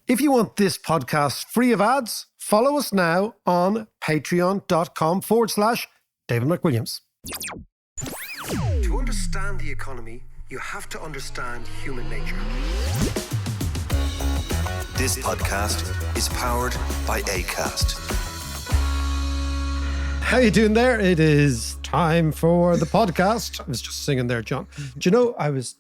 If you want this podcast free of ads, follow us now on patreon.com/David McWilliams. To understand the economy, you have to understand human nature. This podcast is powered by Acast. How you doing there? It is time for the podcast. I was just singing there, John. Do you know, I was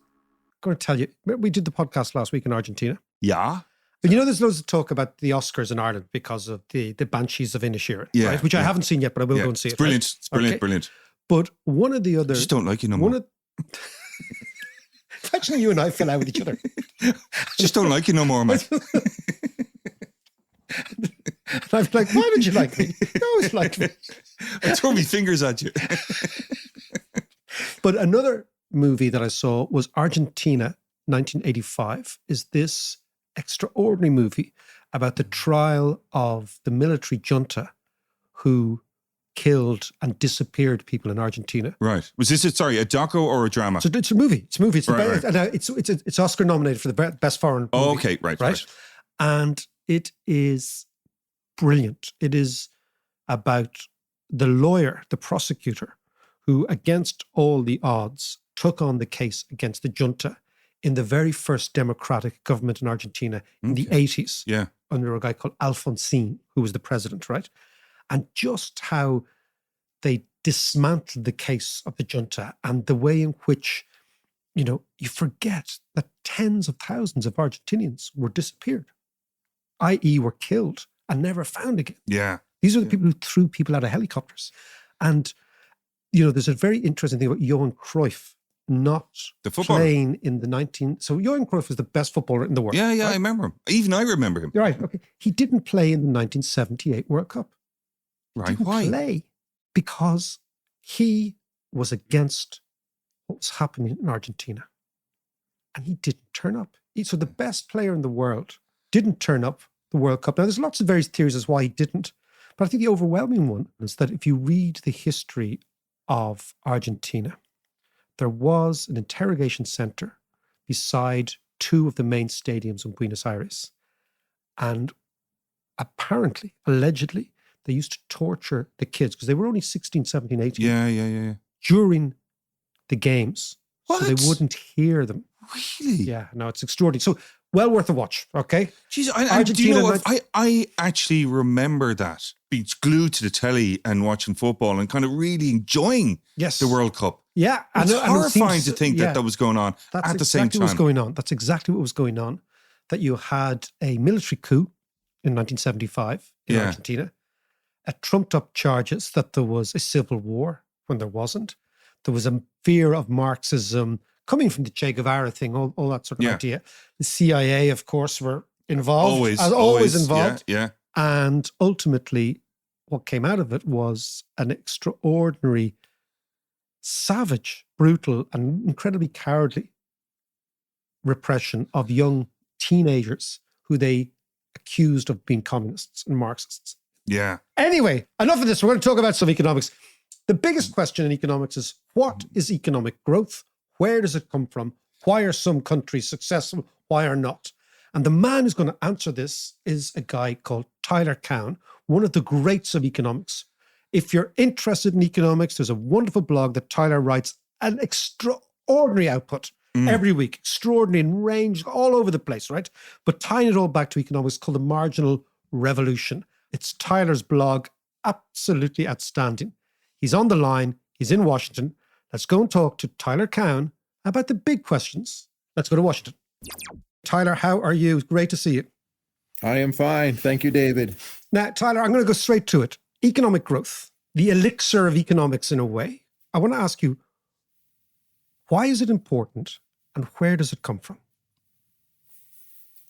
going to tell you, we did the podcast last week in Argentina. Yeah. But you know, there's loads of talk about the Oscars in Ireland because of the Banshees of Inisherin, Yeah, right? Which I yeah. haven't seen yet, but I will go and see It's it. brilliant. right? It's brilliant, Okay. brilliant. But one of the other... I just don't like you no more. Imagine you and I fell out with each other. Just don't like you no more, mate. And I'm like, why did you like me? You always liked me. I throw my fingers at you. But another movie that I saw was Argentina 1985, is this extraordinary movie about the trial of the military junta who killed and disappeared people in Argentina. Right. Was this, a doco or a drama? So it's a movie. It's a movie. It's, Right, and it's Oscar nominated for the best foreign movie. Oh, okay. Right. And it is brilliant. It is about the lawyer, the prosecutor, who against all the odds took on the case against the junta in the very first democratic government in Argentina in the 80s. Yeah. Under a guy called Alfonsín, who was the president, right? And just how they dismantled the case of the junta and the way in which, you know, you forget that tens of thousands of Argentinians were disappeared, i.e. were killed and never found again. Yeah. These are the people who threw people out of helicopters. And, you know, there's a very interesting thing about Johan Cruyff not The footballer. playing in the So Johan Cruyff was the best footballer in the world. Yeah, right? I remember him. Even I remember him. You're right. Okay. He didn't play in the 1978 World Cup. Right. Didn't Why? play because he was against what was happening in Argentina. And he didn't turn up. So the best player in the world didn't turn up the World Cup. Now, there's lots of various theories as why he didn't. But I think the overwhelming one is that if you read the history of Argentina, there was an interrogation center beside two of the main stadiums in Buenos Aires. And apparently, allegedly, they used to torture the kids because they were only 16, 17, 18 Yeah. during the games. So What? they wouldn't hear them. Really? Yeah, no, it's extraordinary. So well worth a watch, okay? Jeez, do you Argentina know what? I actually remember that, being glued to the telly and watching football and kind of really enjoying Yes. the World Cup. Yeah. It's and it horrifying seems- to think yeah, that was going on that's at the same exactly what was time. going on. That's exactly what was going on. That you had a military coup in 1975 in Yeah. Argentina. It trumped up charges that there was a civil war when there wasn't. There was a fear of Marxism coming from the Che Guevara thing, all that sort of Yeah. idea. The CIA, of course, were involved. Always always involved. Yeah. And ultimately, what came out of it was an extraordinary, savage, brutal, and incredibly cowardly repression of young teenagers who they accused of being communists and Marxists. Yeah. Anyway, enough of this. We're going to talk about some economics. The biggest question in economics is, what is economic growth? Where does it come from? Why are some countries successful? Why are not? And the man who's going to answer this is a guy called Tyler Cowen, one of the greats of economics. If you're interested in economics, there's a wonderful blog that Tyler writes, an extraordinary output every week, extraordinary in range, all over the place, right? But tying it all back to economics, called The Marginal Revolution. It's Tyler's blog, absolutely outstanding. He's on the line. He's in Washington. Let's go and talk to Tyler Cowen about the big questions. Let's go to Washington. Tyler, how are you? Great to see you. I am fine. Thank you, David. Now, Tyler, I'm going to go straight to it. Economic growth, the elixir of economics in a way. I want to ask you, why is it important and where does it come from?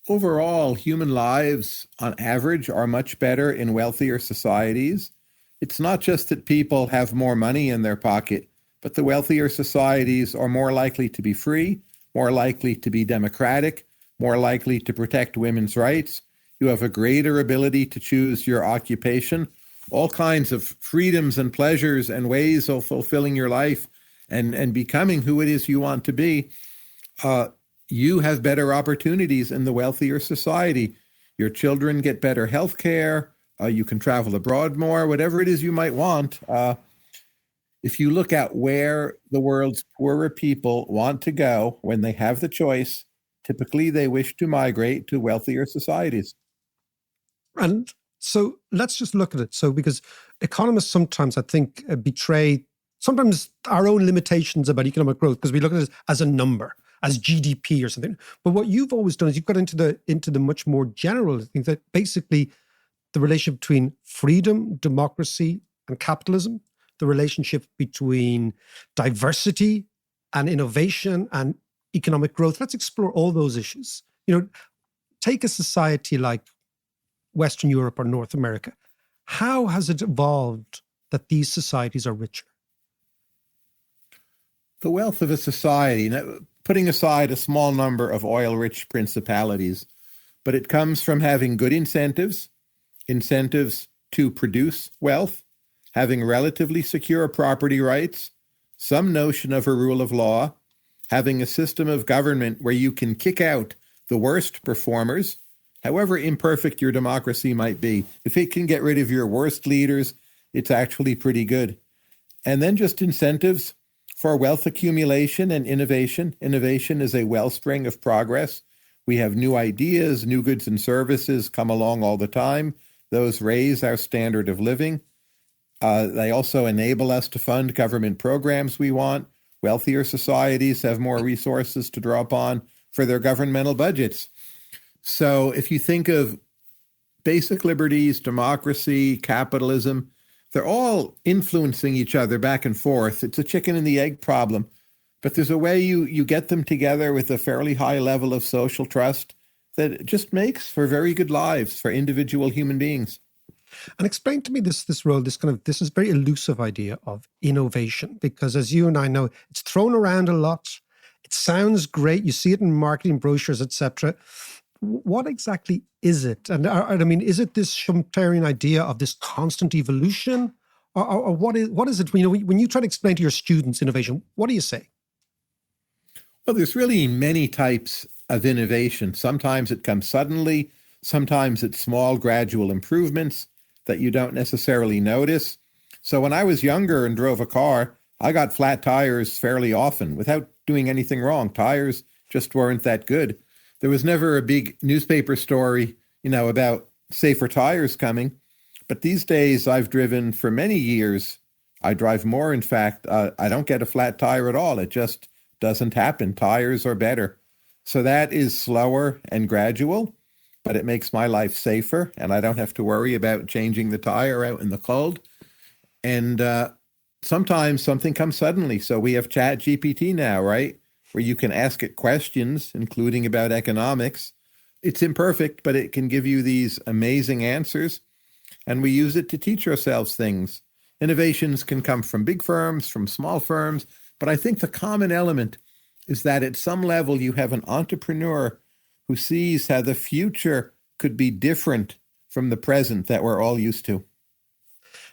Overall, human lives, on average, are much better in wealthier societies. It's not just that people have more money in their pocket, but the wealthier societies are more likely to be free, more likely to be democratic, more likely to protect women's rights. You have a greater ability to choose your occupation, all kinds of freedoms and pleasures and ways of fulfilling your life and becoming who it is you want to be. You have better opportunities in the wealthier society. your children get better health care, you can travel abroad more, whatever it is you might want. If you look at where the world's poorer people want to go when they have the choice, typically they wish to migrate to wealthier societies. And so let's just look at it. So because economists sometimes, I think, betray sometimes our own limitations about economic growth because we look at it as a number, as GDP or something. But what you've always done is you've got into the much more general thing that basically the relationship between freedom, democracy, and capitalism, the relationship between diversity and innovation and economic growth. Let's explore all those issues. Take a society like Western Europe or North America. How has it evolved that these societies are richer? The wealth of a society, putting aside a small number of oil-rich principalities, but it comes from having good incentives to produce wealth, having relatively secure property rights, some notion of a rule of law, having a system of government where you can kick out the worst performers, however imperfect your democracy might be. If it can get rid of your worst leaders, it's actually pretty good. And then just incentives for wealth accumulation and innovation. Innovation is a wellspring of progress. We have new ideas, new goods and services come along all the time. Those raise our standard of living. They also enable us to fund government programs we want. Wealthier societies have more resources to draw upon for their governmental budgets. So if you think of basic liberties, democracy, capitalism, they're all influencing each other back and forth. It's a chicken and the egg problem. But there's a way you get them together with a fairly high level of social trust that just makes for very good lives for individual human beings. And explain to me this role, this is very elusive idea of innovation, because as you and I know, it's thrown around a lot. It sounds great. You see it in marketing brochures, etc. What exactly is it? And I mean, is it this Schumpeterian idea of this constant evolution, or what is it? When you try to explain to your students innovation, what do you say? Well, there's really many types of innovation. Sometimes it comes suddenly. Sometimes it's small, gradual improvements that you don't necessarily notice. So when I was younger and drove a car, I got flat tires fairly often without doing anything wrong. Tires just weren't that good. There was never a big newspaper story, about safer tires coming. But these days I've driven for many years. I drive more. In fact, I don't get a flat tire at all. It just doesn't happen. Tires are better. So that is slower and gradual, but it makes my life safer, and I don't have to worry about changing the tire out in the cold. And sometimes something comes suddenly. So we have ChatGPT now, right, where you can ask it questions, including about economics. It's imperfect, but it can give you these amazing answers, and we use it to teach ourselves things. Innovations can come from big firms, from small firms, but I think the common element is that at some level you have an entrepreneur who sees how the future could be different from the present that we're all used to.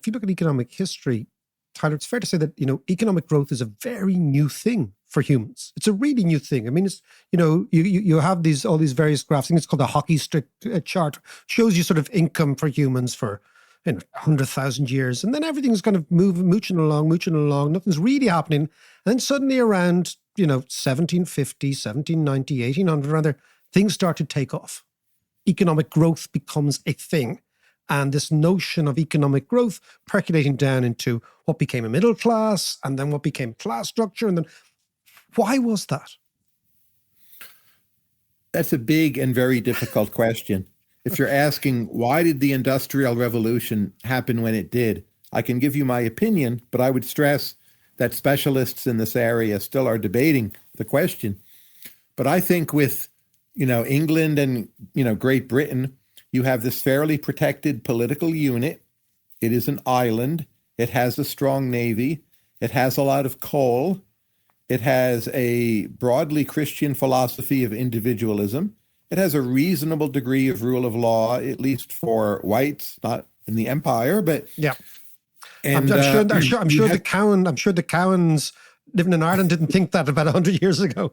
If you look at economic history, Tyler, it's fair to say that, economic growth is a very new thing for humans. It's a really new thing. I mean, it's, you have all these various graphs. I think it's called the hockey stick chart. Shows you sort of income for humans for 100,000 years. And then everything's kind of mooching along. Nothing's really happening. And then suddenly around, 1750, 1790, 1800, around there, things start to take off. Economic growth becomes a thing. And this notion of economic growth percolating down into what became a middle class and then what became class structure. And then why was that? That's a big and very difficult question. If you're asking, why did the Industrial Revolution happen when it did? I can give you my opinion, but I would stress that specialists in this area still are debating the question. But I think with, England and, Great Britain, you have this fairly protected political unit. It is an island. It has a strong navy. It has a lot of coal. It has a broadly Christian philosophy of individualism. It has a reasonable degree of rule of law, at least for whites, not in the empire, but yeah. And I'm sure the Cowans living in Ireland didn't think that about 100 years ago.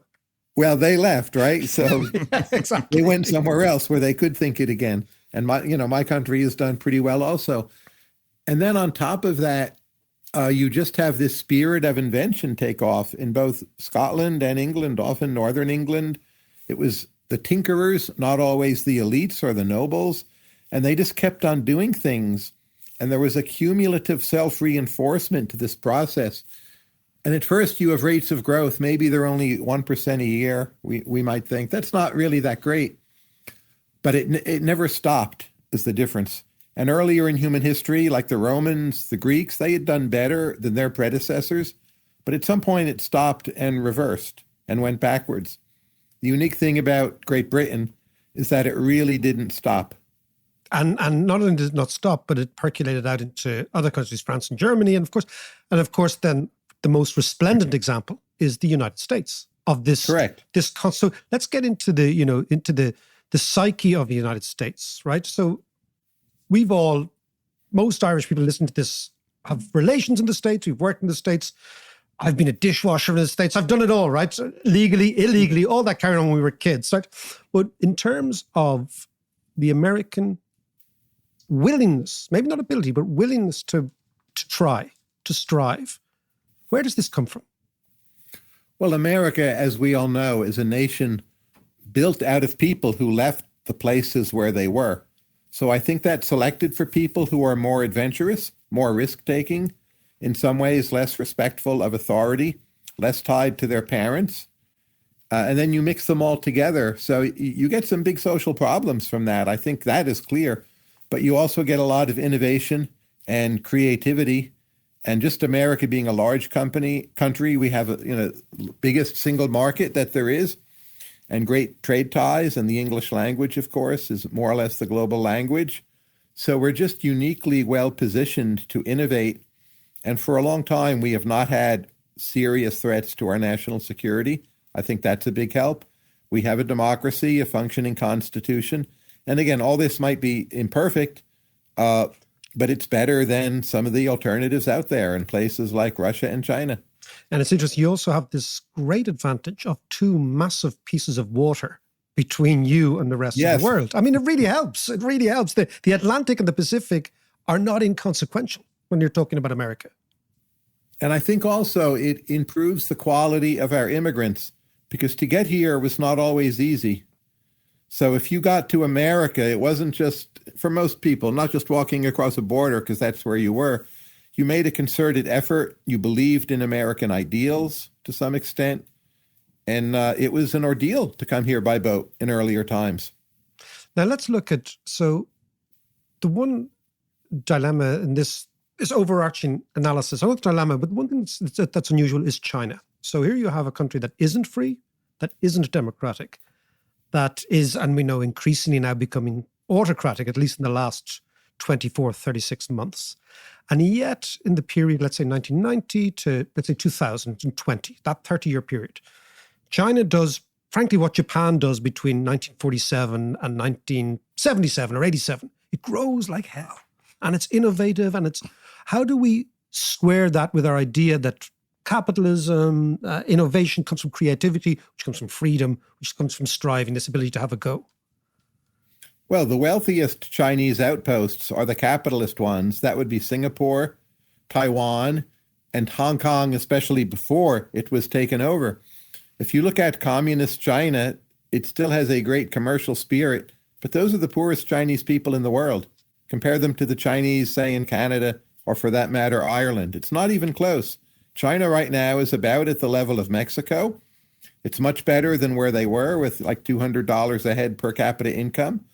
Well, they left, right? So Exactly. they went somewhere else where they could think it again. And my country has done pretty well also. And then on top of that, you just have this spirit of invention take off in both Scotland and England, often Northern England. It was the tinkerers, not always the elites or the nobles. And they just kept on doing things. And there was a cumulative self-reinforcement to this process. And at first you have rates of growth. Maybe they're only 1% a year. We might think that's not really that great. But it never stopped is the difference. And earlier in human history, like the Romans, the Greeks, they had done better than their predecessors. But at some point it stopped and reversed and went backwards. The unique thing about Great Britain is that it really didn't stop. And not only did it not stop, but it percolated out into other countries, France and Germany, and of course, then the most resplendent example is the United States of this. Correct. So let's get into the psyche of the United States, right? So most Irish people listening to this have relations in the States. We've worked in the States. I've been a dishwasher in the States. I've done it all, right? So legally, illegally, all that carried on when we were kids, right? But in terms of the American willingness, maybe not ability, but willingness to try, to strive, where does this come from? Well, America, as we all know, is a nation built out of people who left the places where they were. So I think that's selected for people who are more adventurous, more risk-taking, in some ways less respectful of authority, less tied to their parents. And then you mix them all together. So you get some big social problems from that. I think that is clear. But you also get a lot of innovation and creativity. And just America being a large country, we have biggest single market that there is, and great trade ties. And the English language, of course, is more or less the global language. So we're just uniquely well positioned to innovate. And for a long time, we have not had serious threats to our national security. I think that's a big help. We have a democracy, a functioning constitution. And again, all this might be imperfect, but it's better than some of the alternatives out there in places like Russia and China. And it's interesting, you also have this great advantage of two massive pieces of water between you and the rest of the world. I mean, it really helps. It really helps. The Atlantic and the Pacific are not inconsequential when you're talking about America. And I think also it improves the quality of our immigrants, because to get here was not always easy. So if you got to America, it wasn't just, for most people, not just walking across a border because that's where you were. You made a concerted effort. You believed in American ideals to some extent. And it was an ordeal to come here by boat in earlier times. Now let's look at, so the one dilemma in this overarching analysis, not dilemma, but one thing that's unusual is China. So here you have a country that isn't free, that isn't democratic, that is, and we know, increasingly now becoming autocratic, at least in the last 24, 36 months. And yet in the period, let's say 1990 to, let's say 2020, that 30-year period, China does, frankly, what Japan does between 1947 and 1977 or 87. It grows like hell. And it's innovative. And it's, how do we square that with our idea that capitalism, innovation comes from creativity, which comes from freedom, which comes from striving, this ability to have a go? Well, the wealthiest Chinese outposts are the capitalist ones. That would be Singapore, Taiwan, and Hong Kong, especially before it was taken over. If you look at communist China, it still has a great commercial spirit, but those are the poorest Chinese people in the world. Compare them to the Chinese, say, in Canada, or for that matter, Ireland. It's not even close. China right now is about at the level of Mexico. It's much better than where they were, with like $200 a head per capita income.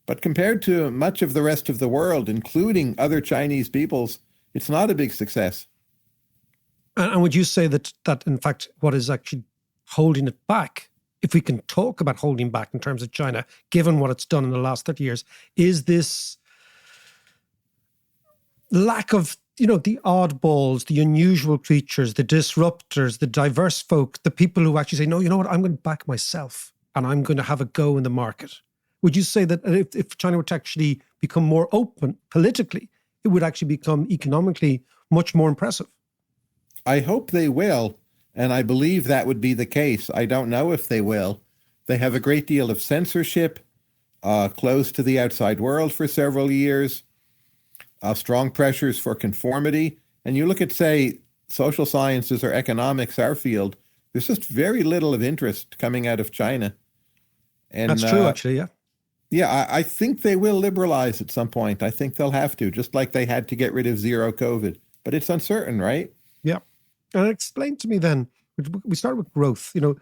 But compared to much of the rest of the world, including other Chinese peoples, it's not a big success. And would you say that in fact, what is actually holding it back, if we can talk about holding back in terms of China, given what it's done in the last 30 years, is this lack of, the oddballs, the unusual creatures, the disruptors, the diverse folk, the people who actually say, no, you know what, I'm going to back myself and I'm going to have a go in the market. Would you say that if China were to actually become more open politically, it would actually become economically much more impressive? I hope they will. And I believe that would be the case. I don't know if they will. They have a great deal of censorship, closed to the outside world for several years, strong pressures for conformity. And you look at, say, social sciences or economics, our field, there's just very little of interest coming out of China. And That's true, actually, yeah. Yeah, I think they will liberalize at some point. I think they'll have to, just like they had to get rid of zero COVID. But it's uncertain, right? Yeah. And explain to me then, we start with growth. You know,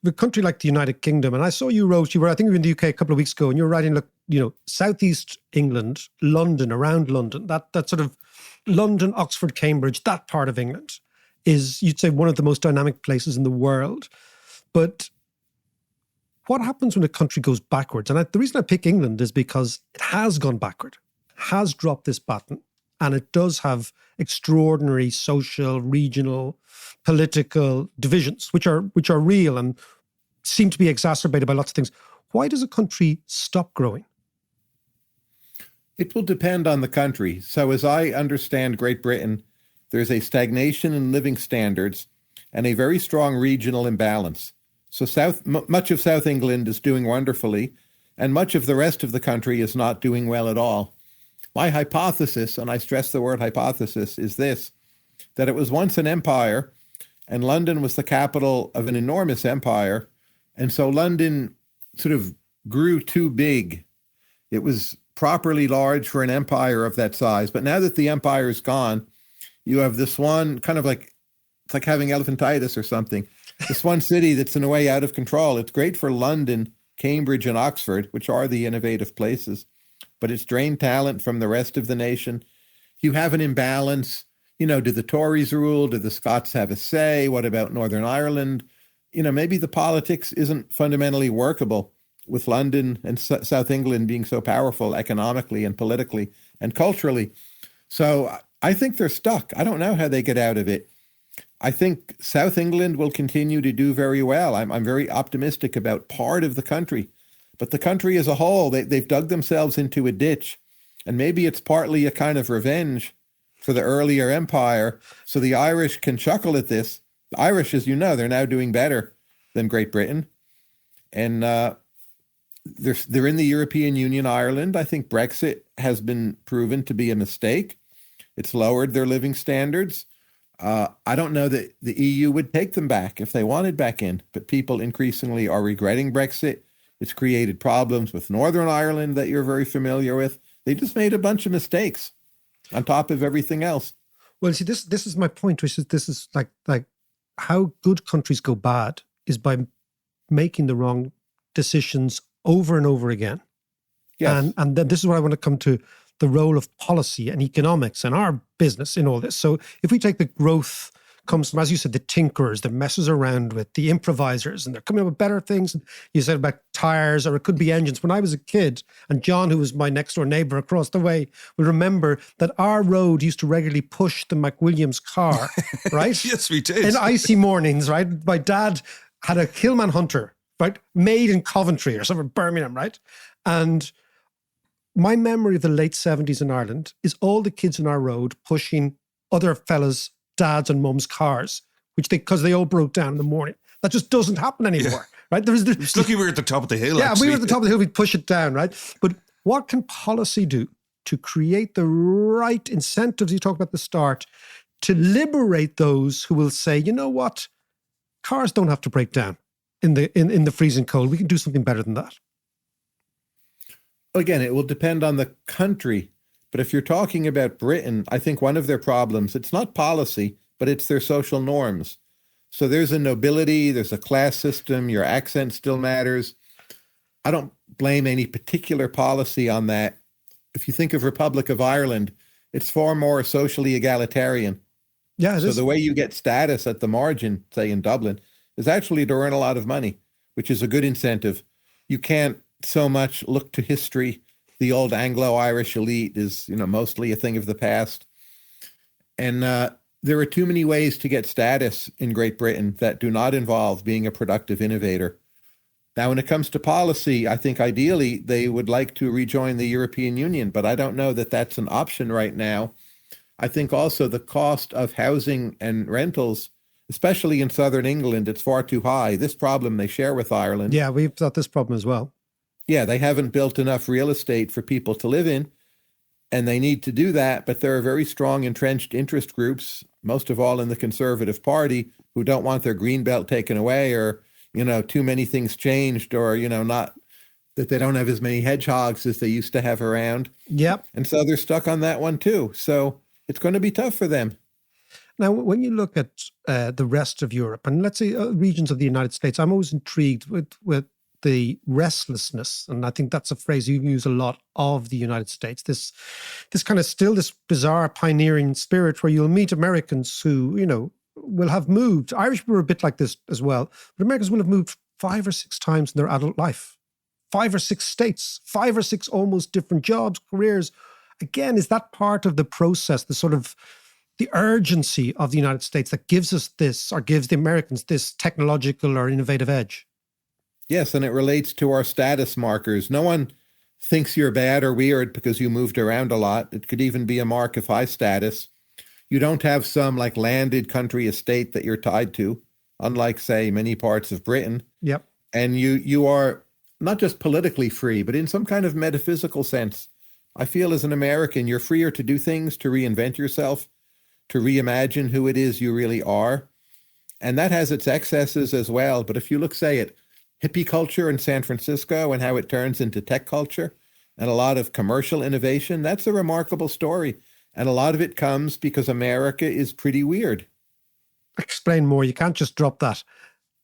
a country like the United Kingdom, and I saw you wrote, I think you were in the UK a couple of weeks ago, and you were writing, look, Southeast England, London, around London, that sort of London, Oxford, Cambridge, that part of England is, you'd say, one of the most dynamic places in the world. But what happens when a country goes backwards? And the reason I pick England is because it has gone backward, has dropped this baton, and it does have extraordinary social, regional, political divisions, which are real and seem to be exacerbated by lots of things. Why does a country stop growing? It will depend on the country. So as I understand Great Britain, there's a stagnation in living standards and a very strong regional imbalance. So much of South England is doing wonderfully, and much of the rest of the country is not doing well at all. My hypothesis, and I stress the word hypothesis, is this, that it was once an empire, and London was the capital of an enormous empire, and so London sort of grew too big. It was properly large for an empire of that size, but now that the empire is gone, you have this one kind of like, it's like having elephantitis or something, this one city that's in a way out of control. It's great for London, Cambridge, and Oxford, which are the innovative places, but it's drained talent from the rest of the nation. You have an imbalance. Do the Tories rule? Do the Scots have a say? What about Northern Ireland? Maybe the politics isn't fundamentally workable with London and South England being so powerful economically and politically and culturally. So I think they're stuck. I don't know how they get out of it. I think South England will continue to do very well. I'm very optimistic about part of the country. But the country as a whole, they've dug themselves into a ditch. And maybe it's partly a kind of revenge for the earlier empire. So the Irish can chuckle at this. The Irish, as you know, they're now doing better than Great Britain. And they're in the European Union, Ireland. I think Brexit has been proven to be a mistake. It's lowered their living standards. I don't know that the EU would take them back if they wanted back in. But people increasingly are regretting Brexit. It's created problems with Northern Ireland that you're very familiar with. They just made a bunch of mistakes on top of everything else. Well, see, this is my point, which is this is like how good countries go bad is by making the wrong decisions over and over again. Yes. And then this is where I want to come to the role of policy and economics and our business in all this. So if we take the growth comes from, as you said, the tinkerers, the messes around with, the improvisers, and they're coming up with better things. You said about tires, or it could be engines. When I was a kid, and John, who was my next door neighbor across the way, will remember that our road used to regularly push the McWilliams car, right? Yes, we did. In icy mornings, right? My dad had a Hillman Hunter, right? Made in Coventry or somewhere, Birmingham, right? And my memory of the late 70s in Ireland is all the kids on our road pushing other fellas' dads and mums' cars, because they all broke down in the morning. That just doesn't happen anymore, right? It's lucky we were at the top of the hill. Yeah, actually. we were at the top of the hill, we'd push it down, right? But what can policy do to create the right incentives you talked about at the start to liberate those who will say, you know what, cars don't have to break down in the freezing cold. We can do something better than that. Again, it will depend on the country. But if you're talking about Britain, I think one of their problems, it's not policy, but it's their social norms. So there's a nobility, there's a class system, your accent still matters. I don't blame any particular policy on that. If you think of Republic of Ireland, it's far more socially egalitarian. Yeah, so the way you get status at the margin, say in Dublin, is actually to earn a lot of money, which is a good incentive. You can't so much look to history. The old Anglo-Irish elite is, mostly a thing of the past. And there are too many ways to get status in Great Britain that do not involve being a productive innovator. Now, when it comes to policy, I think ideally they would like to rejoin the European Union, but I don't know that that's an option right now. I think also the cost of housing and rentals especially in southern England, it's far too high. This problem they share with Ireland. Yeah, we've got this problem as well. Yeah, they haven't built enough real estate for people to live in, and they need to do that. But there are very strong entrenched interest groups, most of all in the Conservative Party, who don't want their green belt taken away, or, too many things changed, or, not that they don't have as many hedgehogs as they used to have around. Yep. And so they're stuck on that one too. So it's going to be tough for them. Now, when you look at the rest of Europe, and let's say regions of the United States, I'm always intrigued with the restlessness, and I think that's a phrase you use a lot, of the United States. This kind of still this bizarre pioneering spirit where you'll meet Americans who, will have moved. Irish people are a bit like this as well, but Americans will have moved 5 or 6 times in their adult life. 5 or 6 states, 5 or 6 almost different jobs, careers. Again, is that part of the process, the sort of the urgency of the United States that gives us this, or gives the Americans this technological or innovative edge? Yes, and it relates to our status markers. No one thinks you're bad or weird because you moved around a lot. It could even be a mark of high status. You don't have some like landed country estate that you're tied to, unlike, say, many parts of Britain. Yep. And you are not just politically free, but in some kind of metaphysical sense. I feel as an American, you're freer to do things, to reinvent yourself, to reimagine who it is you really are. And that has its excesses as well. But if you look, say, at hippie culture in San Francisco and how it turns into tech culture and a lot of commercial innovation, that's a remarkable story. And a lot of it comes because America is pretty weird. Explain more. You can't just drop that.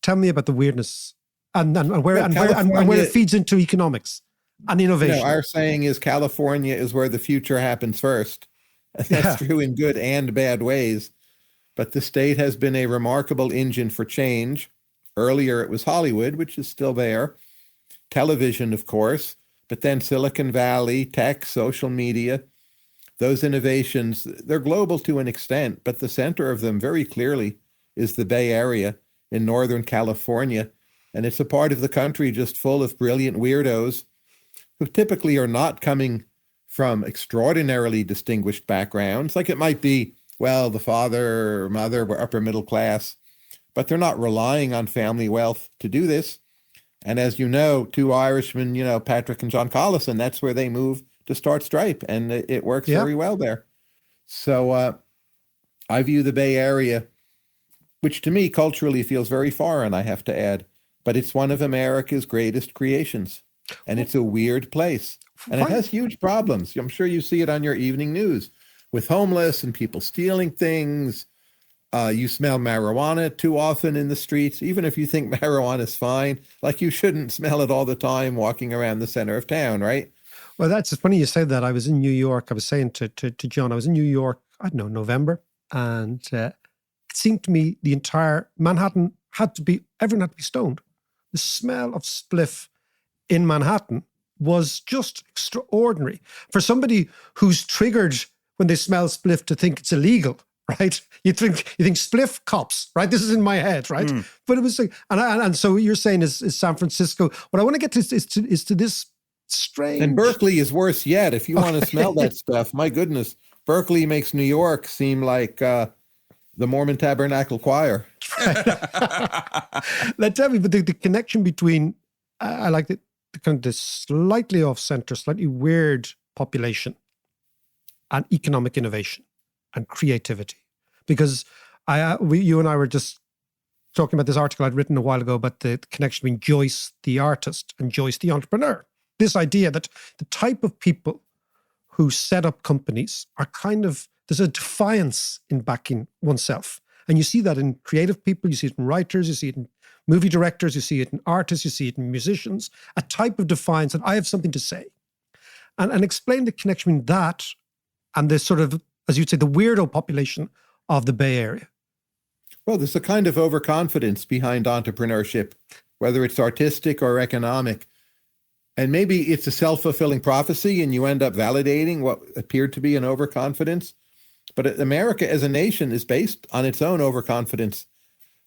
Tell me about the weirdness and where Well, where it feeds into economics and innovation. Our saying is California is where the future happens first. And that's true in good and bad ways. But the state has been a remarkable engine for change. Earlier, it was Hollywood, which is still there. Television, of course. But then Silicon Valley, tech, social media. Those innovations, they're global to an extent, but the center of them very clearly is the Bay Area in Northern California. And it's a part of the country just full of brilliant weirdos who typically are not coming from extraordinarily distinguished backgrounds. Like it might be, well, the father or mother were upper middle class, but they're not relying on family wealth to do this. And as you know, 2 Irishmen, Patrick and John Collison, that's where they moved to start Stripe, and it works very well there. So I view the Bay Area, which to me culturally feels very foreign, I have to add, but it's one of America's greatest creations, and it's a weird place, and it has huge problems. I'm sure you see it on your evening news with homeless and people stealing things. You smell marijuana too often in the streets, even if you think marijuana is fine. Like you shouldn't smell it all the time walking around the center of town, right? Well, that's funny you say that. I was in New York. I was saying to John, I was in New York, I don't know, November. And it seemed to me the entire Manhattan everyone had to be stoned. The smell of spliff in Manhattan was just extraordinary. For somebody who's triggered when they smell spliff to think it's illegal, right? You think spliff cops, right? This is in my head, right? But it was like, and so what you're saying is San Francisco. What I want to get to is to this strange. And Berkeley is worse yet. If you want to smell that stuff, my goodness, Berkeley makes New York seem like the Mormon Tabernacle Choir. Let's tell me, but the connection between I like the kind of the slightly off center, slightly weird population and economic innovation and creativity, because you and I were just talking about this article I'd written a while ago about the connection between Joyce the artist and Joyce the entrepreneur. This idea that the type of people who set up companies are there's a defiance in backing oneself. And you see that in creative people, you see it in writers, you see it in movie directors, you see it in artists, you see it in musicians, a type of defiance that I have something to say. And explain the connection between that and this sort of, as you'd say, the weirdo population of the Bay Area. Well, there's a kind of overconfidence behind entrepreneurship, whether it's artistic or economic. And maybe it's a self-fulfilling prophecy and you end up validating what appeared to be an overconfidence. But America as a nation is based on its own overconfidence.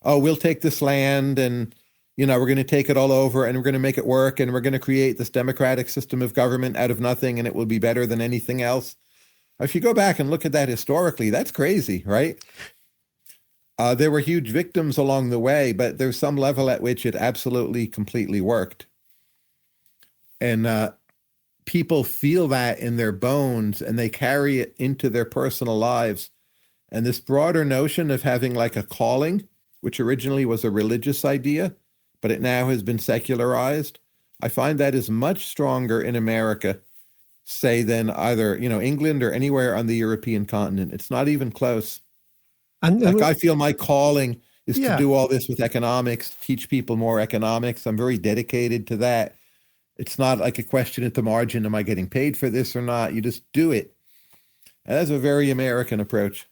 Oh, we'll take this land and, we're going to take it all over and we're going to make it work and we're going to create this democratic system of government out of nothing and it will be better than anything else. If you go back and look at that historically, that's crazy, right? There were huge victims along the way, but there's some level at which it absolutely, completely worked. And people feel that in their bones and they carry it into their personal lives. And this broader notion of having like a calling, which originally was a religious idea, but it now has been secularized, I find that is much stronger in America, say, than either, England or anywhere on the European continent. It's not even close. And Like, I feel my calling is Yeah. to do all this with economics, teach people more economics. I'm very dedicated to that. It's not like a question at the margin, am I getting paid for this or not? You just do it. And that's a very American approach.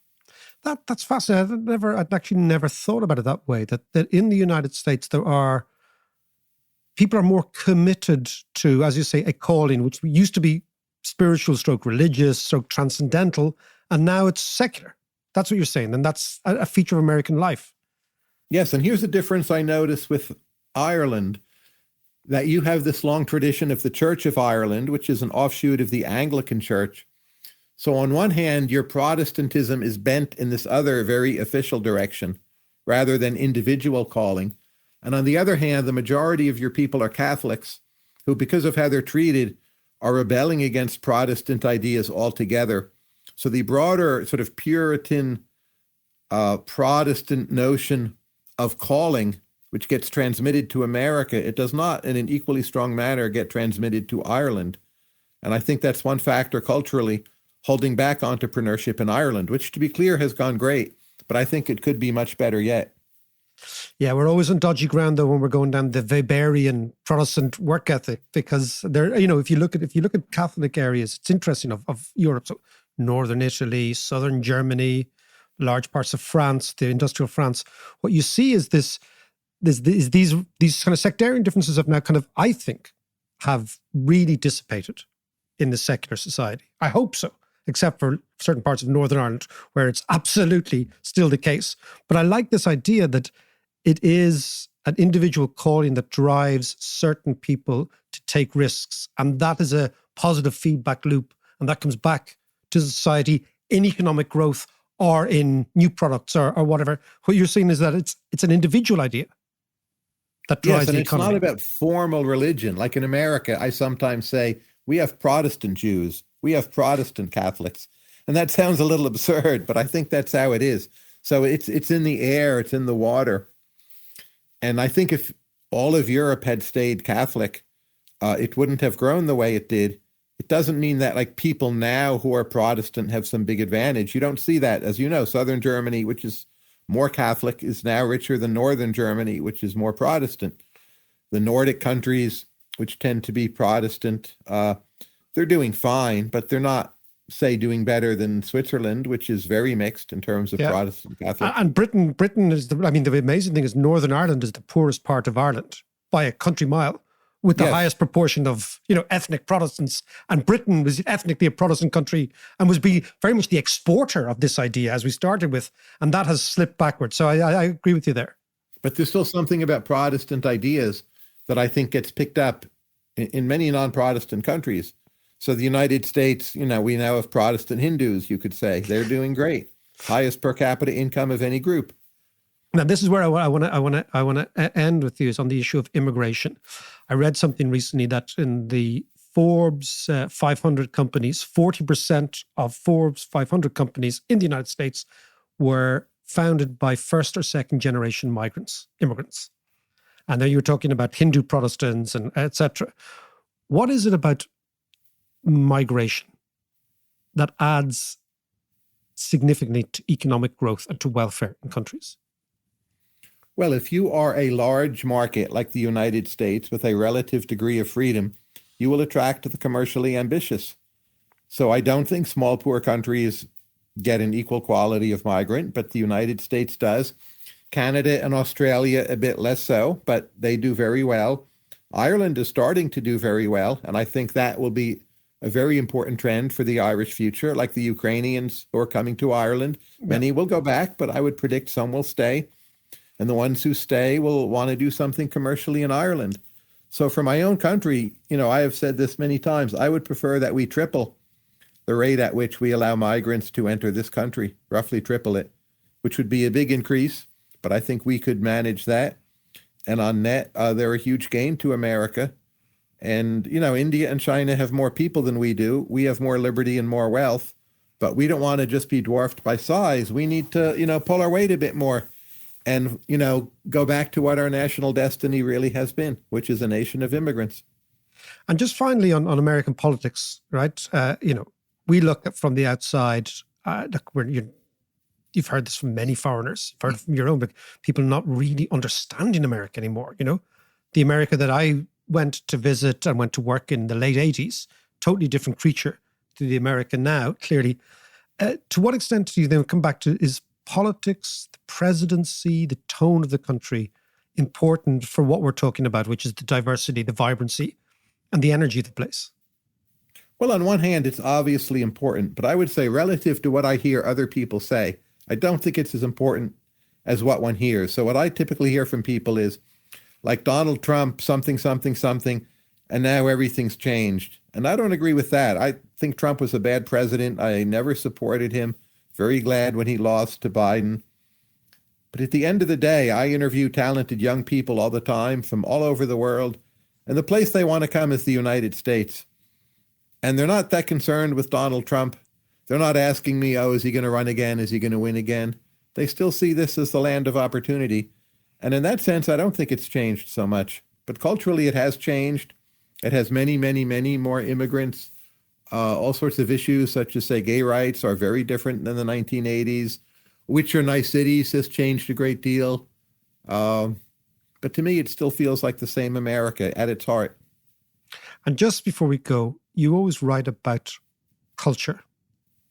that's fascinating. I'd actually never thought about it that way. That in the United States people are more committed to, as you say, a calling, which used to be spiritual, stroke religious, stroke transcendental, and now it's secular. That's what you're saying, and that's a feature of American life. Yes, and here's the difference I notice with Ireland, that you have this long tradition of the Church of Ireland, which is an offshoot of the Anglican Church. So on one hand, your Protestantism is bent in this other very official direction, rather than individual calling. And on the other hand, the majority of your people are Catholics, who, because of how they're treated, are rebelling against Protestant ideas altogether. So the broader sort of Puritan Protestant notion of calling, which gets transmitted to America, it does not in an equally strong manner get transmitted to Ireland. And I think that's one factor culturally holding back entrepreneurship in Ireland, which, to be clear, has gone great. But I think it could be much better yet. Yeah, we're always on dodgy ground though when we're going down the Weberian Protestant work ethic, because there, if you look at Catholic areas, it's interesting of Europe, so northern Italy, southern Germany, large parts of France, the industrial France. What you see is these kind of sectarian differences have now kind of, I think, have really dissipated in the secular society. I hope so, except for certain parts of Northern Ireland where it's absolutely still the case. But I like this idea that it is an individual calling that drives certain people to take risks. And that is a positive feedback loop. And that comes back to society in economic growth or in new products or whatever. What you're seeing is that it's an individual idea that drives Yes, and the it's economy. not about formal religion. Like in America, I sometimes say, we have Protestant Jews, we have Protestant Catholics. And that sounds a little absurd, but I think that's how it is. So it's in the air, it's in the water. And I think if all of Europe had stayed Catholic, it wouldn't have grown the way it did. It doesn't mean that like people now who are Protestant have some big advantage. You don't see that. As you know, Southern Germany, which is more Catholic, is now richer than Northern Germany, which is more Protestant. The Nordic countries, which tend to be Protestant, they're doing fine, but they're not, say, doing better than Switzerland, which is very mixed in terms of Yeah. Protestant Catholic. And Britain is the amazing thing is Northern Ireland is the poorest part of Ireland by a country mile, with the Yes. highest proportion of, ethnic Protestants. And Britain was ethnically a Protestant country and was very much the exporter of this idea as we started with. And that has slipped backwards. So I agree with you there. But there's still something about Protestant ideas that I think gets picked up in many non-Protestant countries. So the United States, we now have Protestant Hindus, you could say. They're doing great. Highest per capita income of any group. Now, this is where I want to end with you, is on the issue of immigration. I read something recently that in the Forbes 500 companies, 40% of Forbes 500 companies in the United States were founded by first or second generation immigrants. And then you were talking about Hindu Protestants and etc. What is it about migration that adds significantly to economic growth and to welfare in countries? Well, if you are a large market like the United States with a relative degree of freedom, you will attract the commercially ambitious. So I don't think small, poor countries get an equal quality of migrant, but the United States does. Canada and Australia a bit less so, but they do very well. Ireland is starting to do very well, and I think that will be a very important trend for the Irish future, like the Ukrainians who are coming to Ireland. Many will go back, but I would predict some will stay. And the ones who stay will want to do something commercially in Ireland. So for my own country, I have said this many times, I would prefer that we triple the rate at which we allow migrants to enter this country, roughly triple it. which would be a big increase, but I think we could manage that. And on net, they're a huge gain to America. And, India and China have more people than we do. We have more liberty and more wealth, but we don't want to just be dwarfed by size. We need to, pull our weight a bit more and, go back to what our national destiny really has been, which is a nation of immigrants. And just finally on American politics, right? We look at from the outside, you've heard this from many foreigners, you've heard it from your own, but people not really understanding America anymore. The America that I went to visit and went to work in the late 80s, totally different creature to the America now, clearly. To what extent do you then come back to, is politics, the presidency, the tone of the country important for what we're talking about, which is the diversity, the vibrancy, and the energy of the place? Well, on one hand, it's obviously important, but I would say relative to what I hear other people say, I don't think it's as important as what one hears. So what I typically hear from people is, like Donald Trump, something, something, something, and now everything's changed. And I don't agree with that. I think Trump was a bad president. I never supported him. Very glad when he lost to Biden. But at the end of the day, I interview talented young people all the time from all over the world. And the place they want to come is the United States. And they're not that concerned with Donald Trump. They're not asking me, is he going to run again? Is he going to win again? They still see this as the land of opportunity. And in that sense, I don't think it's changed so much. But culturally, it has changed. It has many, many, many more immigrants. All sorts of issues, such as, say, gay rights are very different than the 1980s. Which are nice cities has changed a great deal. But to me, it still feels like the same America at its heart. And just before we go, you always write about culture,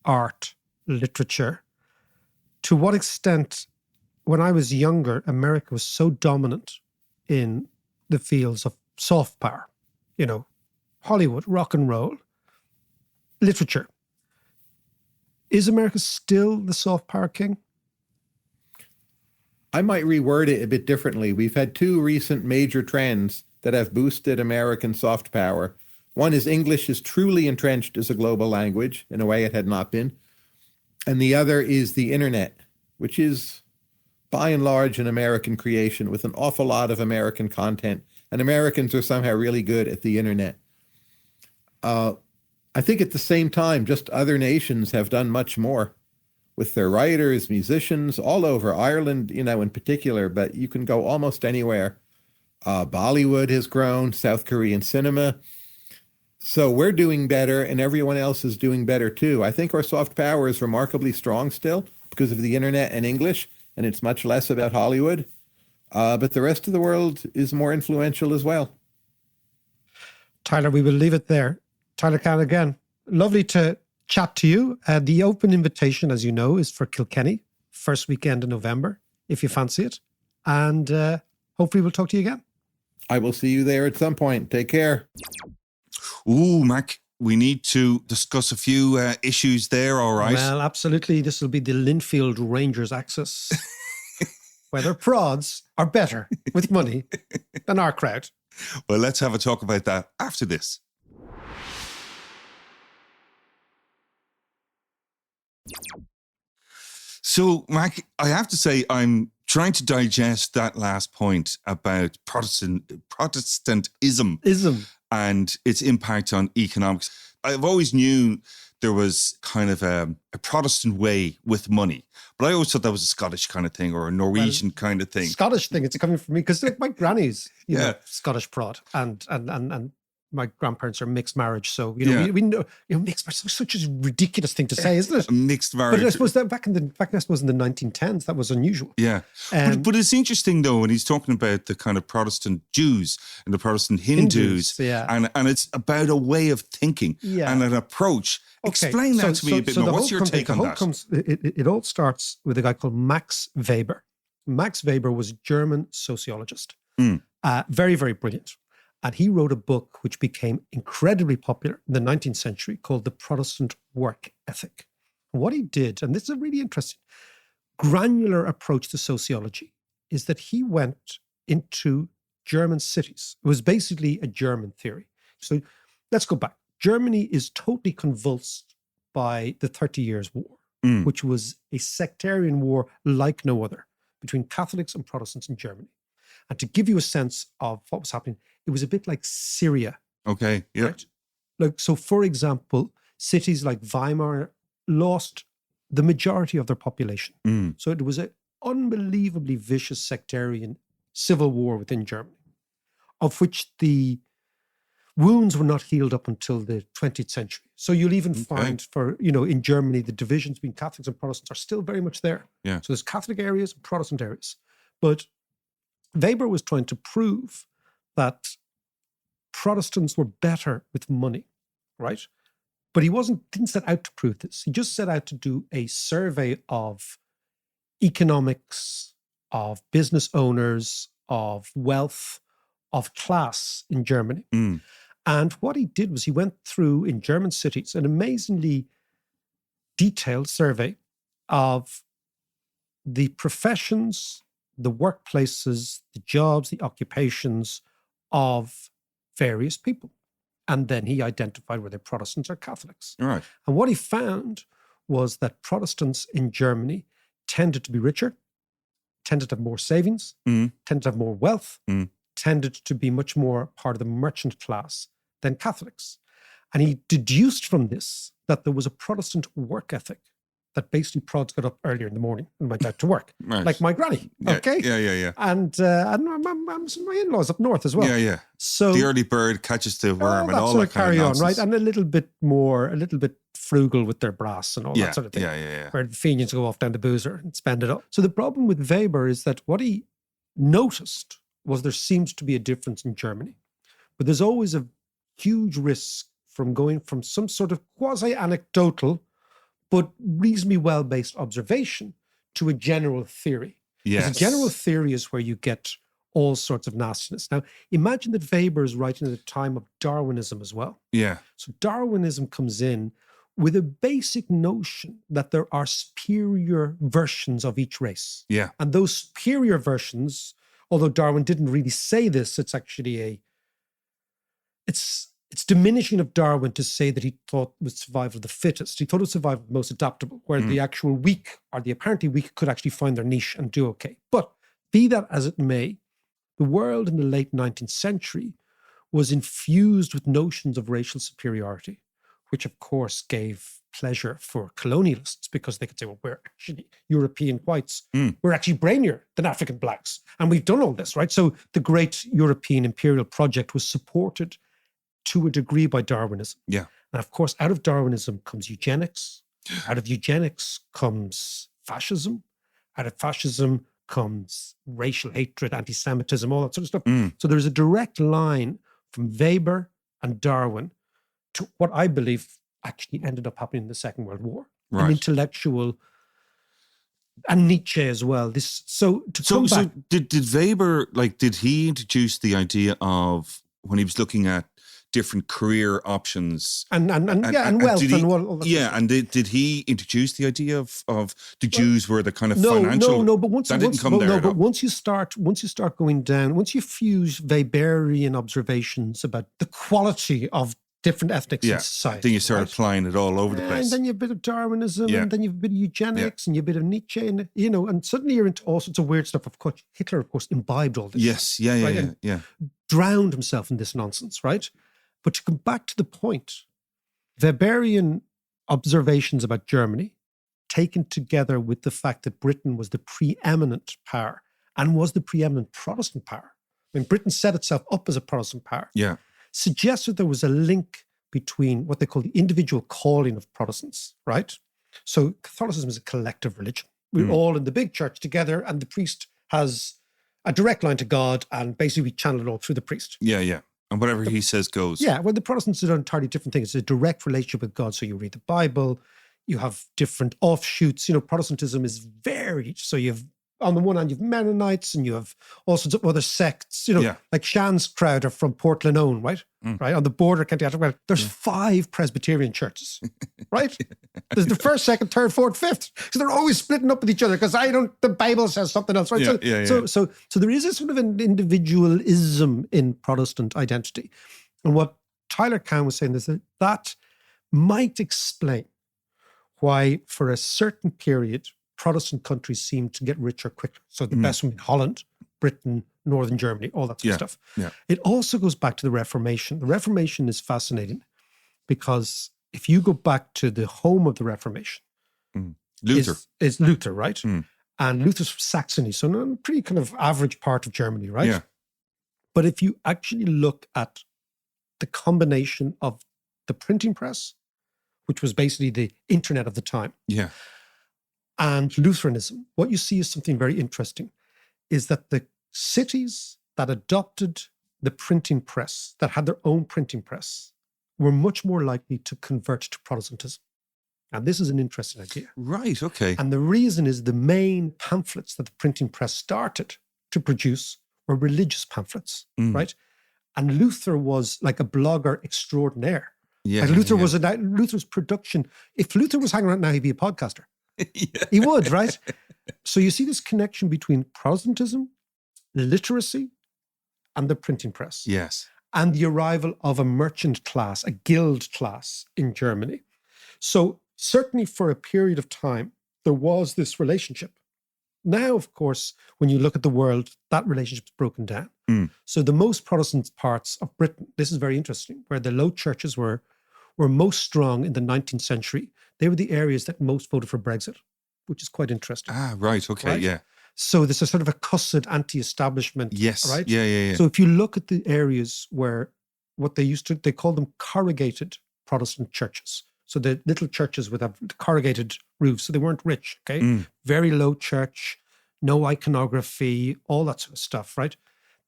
art, literature. To what extent, when I was younger, America was so dominant in the fields of soft power, Hollywood, rock and roll, literature. Is America still the soft power king? I might reword it a bit differently. We've had two recent major trends that have boosted American soft power. One is English is truly entrenched as a global language in a way it had not been. And the other is the internet, which is by and large an American creation with an awful lot of American content. And Americans are somehow really good at the internet. I think at the same time, just other nations have done much more with their writers, musicians, all over Ireland, in particular, but you can go almost anywhere. Bollywood has grown, South Korean cinema. So we're doing better and everyone else is doing better too. I think our soft power is remarkably strong still because of the internet and English, and it's much less about Hollywood. But the rest of the world is more influential as well. Tyler, we will leave it there. Tyler Cowan again. Lovely to chat to you. The open invitation, as you know, is for Kilkenny, first weekend in November, if you fancy it. And hopefully we'll talk to you again. I will see you there at some point. Take care. Ooh, Mac, we need to discuss a few issues there, all right? Well, absolutely. This will be the Linfield Rangers axis, where their prods are better with money than our crowd. Well, let's have a talk about that after this. So, Mac, I have to say I'm trying to digest that last point about Protestantism and its impact on economics. I've always knew there was kind of a Protestant way with money, but I always thought that was a Scottish kind of thing or a Norwegian kind of thing. Scottish thing, it's coming from me because my granny's, know, Scottish prod, and my grandparents are mixed marriage, so we know mixed marriage is such a ridiculous thing to say, isn't it? A mixed marriage. But I suppose that back in the 1910s, that was unusual. Yeah, but it's interesting though when he's talking about the kind of Protestant Jews and the Protestant Hindus, and it's about a way of thinking and an approach. Okay. Explain that to me a bit more. What's your take on that? It all starts with a guy called Max Weber. Max Weber was a German sociologist, very, very brilliant. And he wrote a book which became incredibly popular in the 19th century called The Protestant Work Ethic. And what he did, and this is a really interesting, granular approach to sociology, is that he went into German cities. It was basically a German theory. So let's go back. Germany is totally convulsed by the 30 Years' War. which was a sectarian war like no other between Catholics and Protestants in Germany. And to give you a sense of what was happening, it was a bit like Syria. Okay, yeah. Right? Like, so for example, cities like Weimar lost the majority of their population. So it was an unbelievably vicious sectarian civil war within Germany, of which the wounds were not healed up until the 20th century. So you'll even find in Germany, the divisions between Catholics and Protestants are still very much there. Yeah. So there's Catholic areas and Protestant areas. But Weber was trying to prove that Protestants were better with money, right? But he didn't set out to prove this. He just set out to do a survey of economics, of business owners, of wealth, of class in Germany. And what he did was he went through in German cities an amazingly detailed survey of the professions, the workplaces, the jobs, the occupations of various people. And then he identified whether Protestants or Catholics. Right. And what he found was that Protestants in Germany tended to be richer, tended to have more savings, tended to have more wealth, tended to be much more part of the merchant class than Catholics. And he deduced from this that there was a Protestant work ethic, that basically prods got up earlier in the morning and went out to work, like my granny. Okay. Yeah. And my in-laws up north as well. Yeah. So the early bird catches the worm and all that kind of nonsense. Right? And a little bit frugal with their brass and all that sort of thing. Yeah. Where the Fenians go off down the boozer and spend it up. So the problem with Weber is that what he noticed was there seems to be a difference in Germany, but there's always a huge risk from going from some sort of quasi-anecdotal but reasonably well-based observation to a general theory. Yes. Because a general theory is where you get all sorts of nastiness. Now, imagine that Weber is writing at a time of Darwinism as well. Yeah. So Darwinism comes in with a basic notion that there are superior versions of each race. Yeah. And those superior versions, although Darwin didn't really say this, it's actually it's diminishing of Darwin to say that he thought it was survival of the fittest. He thought it was survival of the most adaptable, where the actual weak or the apparently weak could actually find their niche and do okay. But be that as it may, the world in the late 19th century was infused with notions of racial superiority, which of course gave pleasure for colonialists because they could say, well, we're actually European whites. We're actually brainier than African blacks. And we've done all this, right? So the great European imperial project was supported to a degree by Darwinism. Yeah. And of course, out of Darwinism comes eugenics. Out of eugenics comes fascism. Out of fascism comes racial hatred, anti-Semitism, all that sort of stuff. So there's a direct line from Weber and Darwin to what I believe actually ended up happening in the Second World War. Right. An intellectual, and Nietzsche as well. So did Weber, did he introduce the idea of, when he was looking at different career options and wealth and all that. Yeah, and did he introduce the idea of the Jews were the kind of financial? No, but once you start going down, once you fuse Weberian observations about the quality of different ethnics in society, then you start applying it all over the place. And then you have a bit of Darwinism, and then you have a bit of eugenics, and you have a bit of Nietzsche, and and suddenly you're into all sorts of weird stuff. Of course, Hitler, of course, imbibed all this. Yes, yeah. Drowned himself in this nonsense, right? But to come back to the point, Weberian observations about Germany, taken together with the fact that Britain was the preeminent power and was the preeminent Protestant power. I mean, Britain set itself up as a Protestant power. Yeah. Suggested there was a link between what they call the individual calling of Protestants, right? So Catholicism is a collective religion. We're all in the big church together, and the priest has a direct line to God, and basically we channel it all through the priest. Yeah. And whatever he says goes. Yeah, well, the Protestants are an entirely different thing. It's a direct relationship with God. So you read the Bible, you have different offshoots. Protestantism is varied. So you have, on the one hand, you have Mennonites, and you have all sorts of other sects, like Shan's crowd are from Portlanone, right? Right, on the border, County Antrim. There's 5 Presbyterian churches, right? There's the first, second, third, fourth, fifth. So they're always splitting up with each other because the Bible says something else, right? So there is a sort of an individualism in Protestant identity. And what Tyler Cowen was saying is that might explain why for a certain period, Protestant countries seem to get richer quicker. So the best one being Holland, Britain, Northern Germany, all that sort of stuff. Yeah. It also goes back to the Reformation. The Reformation is fascinating because if you go back to the home of the Reformation, Luther. Is Luther, right? And Luther's from Saxony, so a pretty kind of average part of Germany, right? Yeah. But if you actually look at the combination of the printing press, which was basically the internet of the time, Yeah. and Lutheranism, what you see is something very interesting, is that the cities that adopted the printing press, that had their own printing press, were much more likely to convert to Protestantism. And this is an interesting idea. Right. Okay. And the reason is the main pamphlets that the printing press started to produce were religious pamphlets, right? And Luther was like a blogger extraordinaire. Yeah. Like Luther's production. If Luther was hanging around now, he'd be a podcaster. He would, right? So you see this connection between Protestantism, literacy, and the printing press. Yes. And the arrival of a merchant class, a guild class in Germany. So certainly for a period of time, there was this relationship. Now, of course, when you look at the world, that relationship's broken down. So the most Protestant parts of Britain, this is very interesting, where the Low Churches were most strong in the 19th century. They were the areas that most voted for Brexit, which is quite interesting. Ah, right. Okay. Right? Yeah. So there's a sort of a cussed anti-establishment. Yes. Right? Yeah. So if you look at the areas where they call them corrugated Protestant churches. So the little churches would have corrugated roofs. So they weren't rich, okay? Very low church, no iconography, all that sort of stuff, right?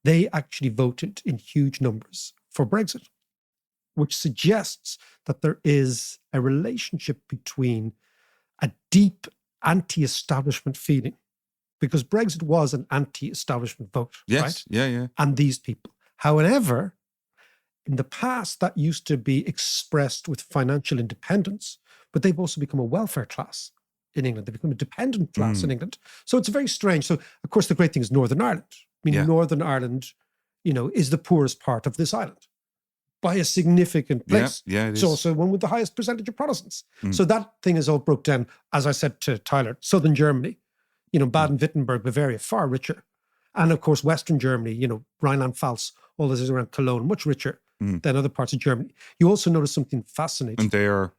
They actually voted in huge numbers for Brexit, which suggests that there is a relationship between a deep anti-establishment feeling, because Brexit was an anti-establishment vote, Yes. right? Yeah. And these people. However, in the past, that used to be expressed with financial independence, but they've also become a welfare class in England. They've become a dependent class in England. So it's very strange. So, of course, the great thing is Northern Ireland. I mean, Northern Ireland, is the poorest part of this island by a significant place. Yeah, it it's is. also one with the highest percentage of Protestants. So that thing is all broke down. As I said to Tyler, Southern Germany, Baden-Württemberg, Bavaria, far richer. And of course, Western Germany, Rhineland-Pfalz, all this is around Cologne, much richer than other parts of Germany. You also notice something fascinating. And they're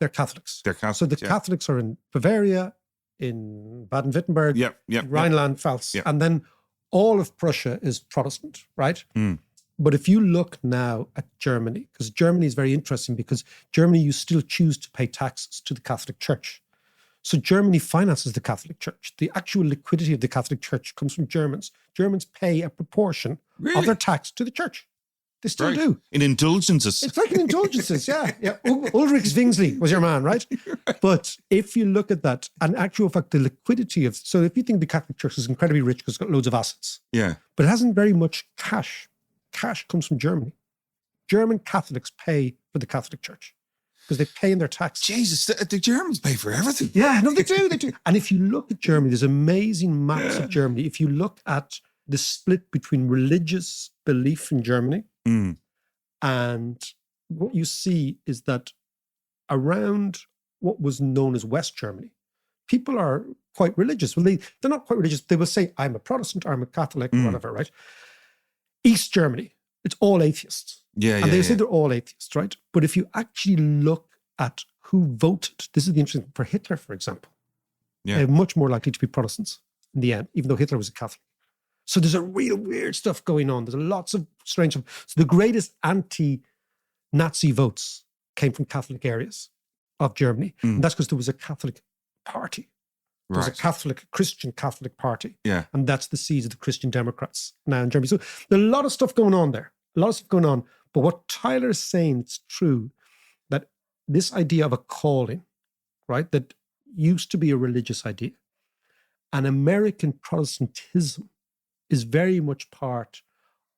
Catholics. They're Catholics. So the Catholics are in Bavaria, in Baden-Württemberg, Rhineland-Pfalz, and then all of Prussia is Protestant, right? But if you look now at Germany, because Germany is very interesting, because Germany, you still choose to pay taxes to the Catholic Church. So Germany finances the Catholic Church. The actual liquidity of the Catholic Church comes from Germans. Germans pay a proportion of their tax to the church. They still do. In indulgences. It's like in indulgences, yeah. Ulrich Zwingli was your man, right? But if you look at that, and actual fact, the liquidity of, so if you think the Catholic Church is incredibly rich because it's got loads of assets, Yeah. but it hasn't very much cash. Cash comes from Germany. German Catholics pay for the Catholic Church because they pay in their tax. Jesus, the Germans pay for everything. Yeah, no, they do. And if you look at Germany, there's amazing maps of Germany. If you look at the split between religious belief in Germany, and what you see is that around what was known as West Germany, people are quite religious. Well, they're not quite religious. They will say, I'm a Protestant, or I'm a Catholic, or whatever, right? East Germany, it's all atheists. And they say they're all atheists, right? But if you actually look at who voted, this is the interesting thing, for Hitler, for example, they're much more likely to be Protestants in the end, even though Hitler was a Catholic. So there's a real weird stuff going on. There's lots of strange stuff. So the greatest anti-Nazi votes came from Catholic areas of Germany. And that's because there was a Catholic party. There was a Christian Catholic party. Yeah. And that's the seeds of the Christian Democrats now in Germany. So there's a lot of stuff going on there. A lot of stuff going on. But what Tyler is saying, it's true, that this idea of a calling, right, that used to be a religious idea, and American Protestantism is very much part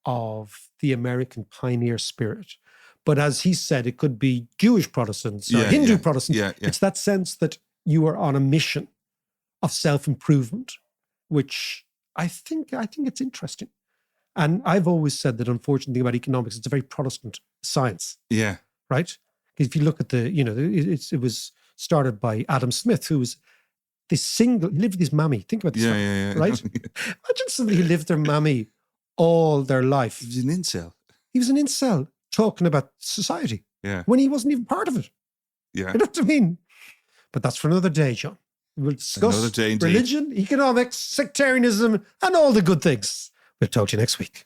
of the American pioneer spirit. But as he said, it could be Jewish Protestants or Hindu Protestants. It's that sense that you are on a mission of self-improvement, which I think it's interesting. And I've always said that, unfortunately, about economics, it's a very Protestant science. Yeah. Right? If you look at it was started by Adam Smith, who was lived with his mammy. Think about this, right? Imagine somebody who lived their mammy all their life. He was an incel. He was an incel talking about society when he wasn't even part of it. Yeah. You know what I mean? But that's for another day, John. We'll discuss religion, economics, sectarianism, and all the good things. We'll talk to you next week.